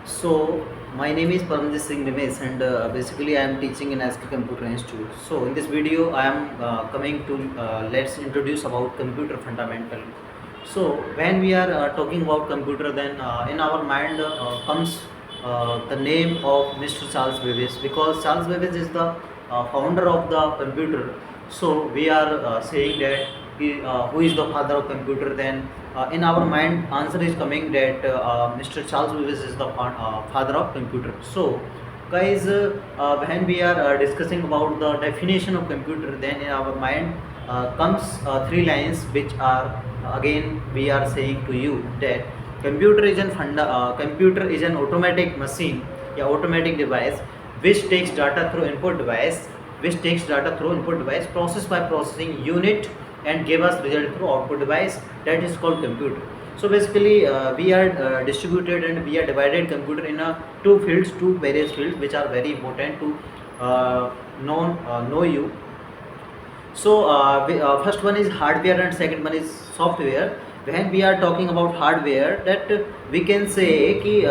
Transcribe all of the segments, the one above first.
So, my name is Paramjit Singh Nimesh, and basically I am teaching in SK Computer Institute. So, in this video, I am coming to let's introduce about computer fundamental. So, when we are talking about computer, then in our mind comes the name of Mr. Charles Babbage, because Charles Babbage is the founder of the computer. So, we are saying that who is the father of computer? Then in our mind answer is coming that Mr. Charles Babbage is the father of computer. So guys, when we are discussing about the definition of computer, then in our mind comes three lines, which are again we are saying to you that computer is an automatic machine, yeah, automatic device which takes data through input device, process by processing unit, and give us result through output device, that is called computer. So basically we are distributed and we are divided computer in two various fields which are very important to know you. So first one is hardware and second one is software. When we are talking about hardware, that we can say कि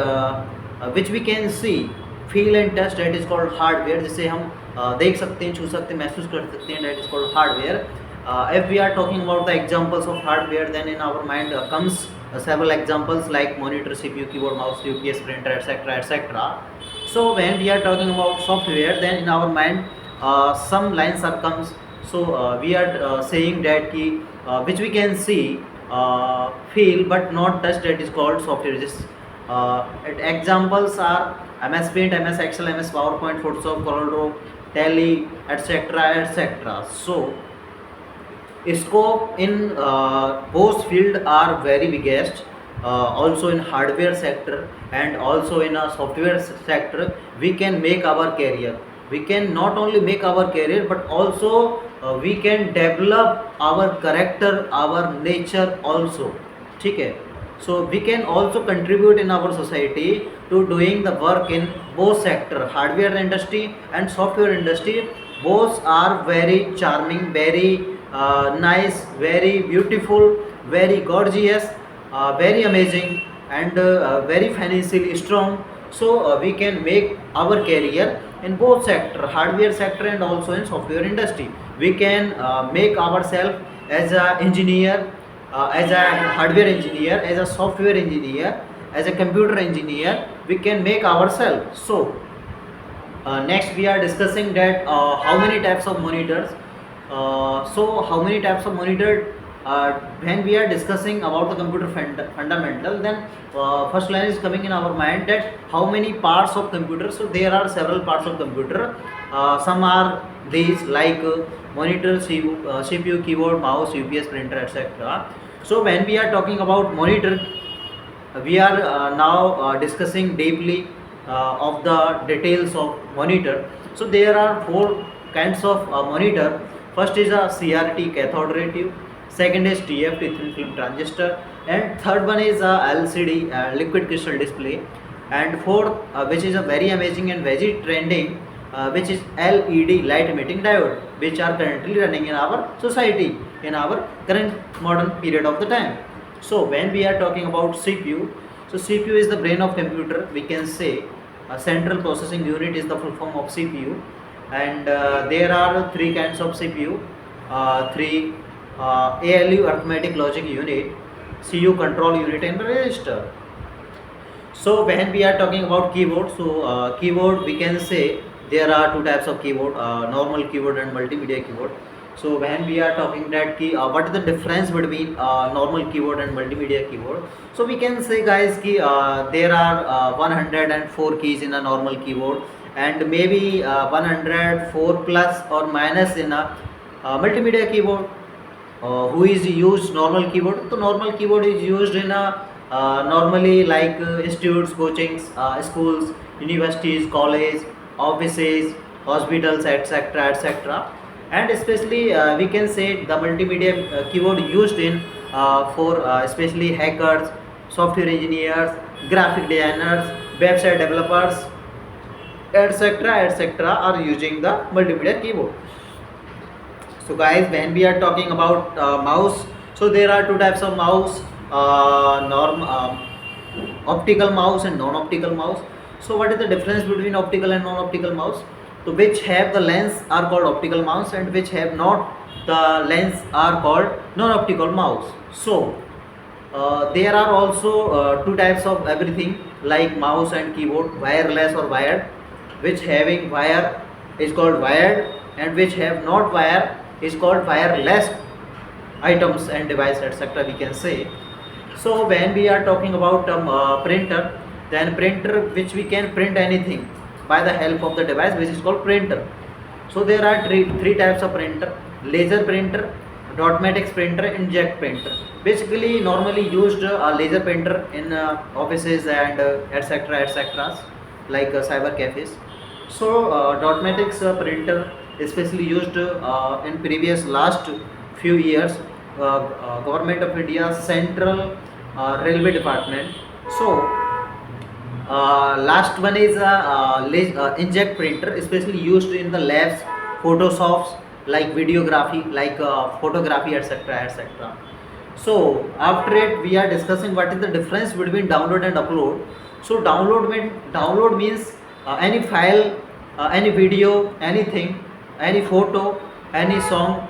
which we can see, feel and touch, that is called hardware, जिसे हम देख सकते हैं, छू सकते हैं, महसूस कर सकते हैं, that is called hardware. If we are talking about the examples of hardware, then in our mind comes several examples like monitor, CPU, keyboard, mouse, UPS, printer, etc., etc. So when we are talking about software, then in our mind some lines are comes. So we are saying that which we can see, feel but not touch, that is called software. Examples are MS Paint, MS Excel, MS PowerPoint, Photoshop, CorelDRAW, Tally, etc., etc. So scope in both field are very biggest. Also in hardware sector and also in a software sector, we can make our career. We can not only make our career, but also we can develop our character, our nature also. ठीक है. So we can also contribute in our society to doing the work in both sector, hardware industry and software industry. Both are very charming, very nice, very beautiful, very gorgeous, very amazing, and very financially strong. So we can make our career in both sector, hardware sector and also in software industry. We can make ourselves as a engineer, as a hardware engineer, as a software engineer, as a computer engineer. We can make ourselves. So next we are discussing that how many types of monitors. So how many types of monitor? When we are discussing about the computer fundamental, then first line is coming in our mind that how many parts of computer. So there are several parts of computer. Some are these like monitor, CPU, keyboard, mouse, UPS, printer, etc. So when we are talking about monitor, we are now discussing deeply of the details of monitor. So there are four kinds of monitor. First is a CRT, cathode ray tube. Second is TFT, thin film transistor, and third one is a LCD, liquid crystal display. And fourth, which is a very amazing and very trending, which is LED, light emitting diode, which are currently running in our society in our current modern period of the time. So when we are talking about CPU, so CPU is the brain of computer. We can say a central processing unit is the full form of CPU, and there are three kinds of CPU. Three ALU, arithmetic logic unit, CU, control unit, and register. So when we are talking about keyboard, so keyboard we can say there are two types of keyboard, normal keyboard and multimedia keyboard. So when we are talking that what is the difference between normal keyboard and multimedia keyboard? So we can say guys there are 104 keys in a normal keyboard, and maybe 104 plus or minus in a multimedia keyboard. Who is used normal keyboard? So normal keyboard is used in a normally like institutes, coachings, schools, universities, college, offices, hospitals, etc., etc. And especially we can say the multimedia keyboard used in for especially hackers, software engineers, graphic designers, website developers, etc., etc. are using the multimedia keyboard. So guys, when we are talking about mouse, so there are two types of mouse, optical mouse and non-optical mouse. So what is the difference between optical and non-optical mouse? So which have the lens are called optical mouse and which have not the lens are called non-optical mouse. So there are also two types of everything like mouse and keyboard, wireless or wired. Which having wire is called wired and which have not wire is called wireless items and device, etc. we can say. So when we are talking about printer, then printer which we can print anything by the help of the device which is called printer. So there are three types of printer: laser printer, dotmatics printer, inkjet printer. Basically normally used laser printer in offices and etc etc like cyber cafes. So dotmatics printer especially used in previous last few years government of India central railway department. So last one is inkjet printer, especially used in the labs, photoshops, like videography, like photography, etc., etc. So after it, we are discussing what is the difference between download and upload. So download means any file, any video, anything, any photo, any song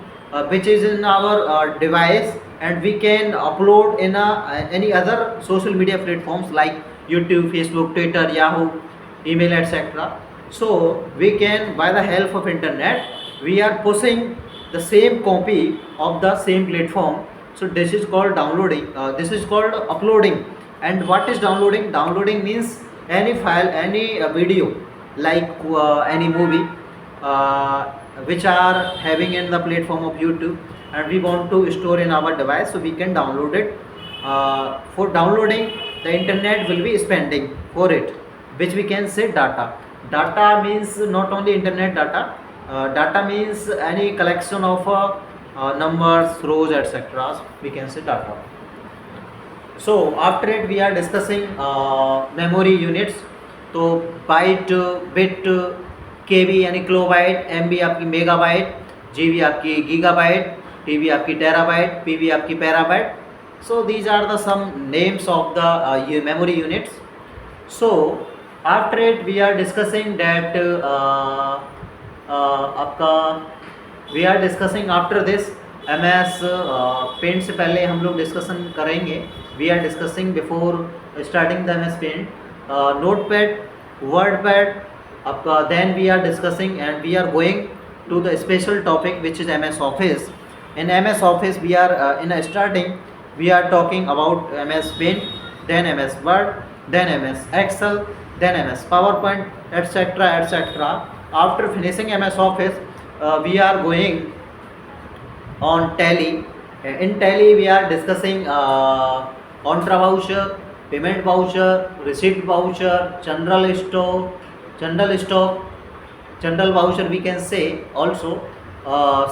which is in our device, and we can upload in any other social media platforms like YouTube, Facebook, Twitter, Yahoo, email, etc. So we can, by the help of internet, we are pushing the same copy of the same platform. So this is called downloading. This is called uploading. And what is downloading? Downloading means any file, any video, like any movie, which are having in the platform of YouTube, and we want to store in our device, so we can download it. For downloading, the internet will be spending for it, which we can say data. Data means not only internet data. Data means any collection of numbers, rows, etc. We can say data. So after it, we are discussing memory units. तो bite, bit, के B यानी kilobyte, M B आपकी megabyte, G B आपकी gigabyte, T B आपकी terabyte, P B आपकी पैराबाइट. So these are the some names of the memory units. So after it, we are discussing that आपका we are discussing after this MS paint से पहले हम लोग discussion करेंगे. We are discussing before starting the MS Paint notepad, wordpad आपका. Then we are discussing and we are going to the special topic which is MS Office. In MS Office we are in a starting we are talking about MS Paint, then MS Word, then MS Excel, then MS PowerPoint, etc etc. After finishing MS Office we are going on Tally. In Tally we are discussing contra voucher, payment voucher, receipt voucher, general stock, general voucher we can say also,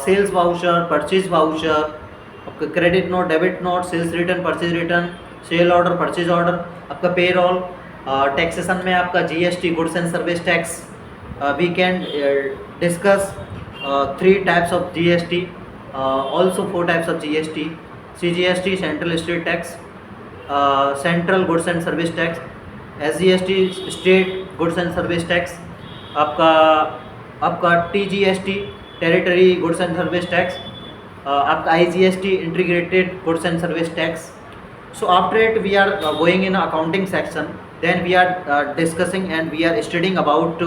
sales voucher, purchase voucher, आपका credit note, debit note, sales return, purchase return, sale order, purchase order, आपका payroll. Taxation में आपका GST, goods and service tax. We can discuss 3 types of GST, also 4 types of GST: CGST, Central State Tax, Central Goods and Service Tax, SGST, State Goods and Service Tax, आपका TGST, Territory Goods and Service Tax, आपका IGST, Integrated Goods and Service Tax. So after it, we are going in accounting section. Then we are discussing and we are studying about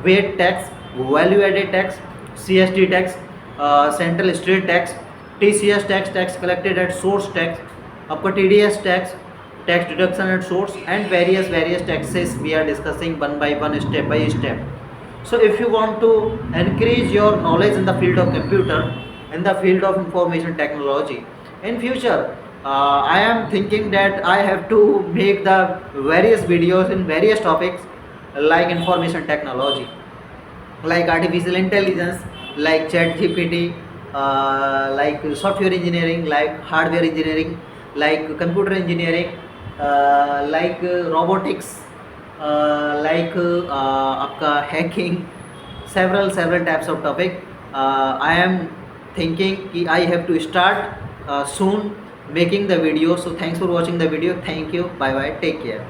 VAT tax, value added tax, CST tax, Central State Tax, TCS tax, tax collected at source tax, आपका TDS tax, tax deduction at source, and various taxes we are discussing one by one, step by step. So if you want to increase your knowledge in the field of computer, in the field of information technology, in future I am thinking that I have to make the various videos in various topics like information technology, like artificial intelligence, like ChatGPT, like software engineering, like hardware engineering, like computer engineering, like robotics, like आपका hacking, several types of topic. I am thinking कि I have to start soon making the video. So thanks for watching the video. Thank you. Bye bye. Take care.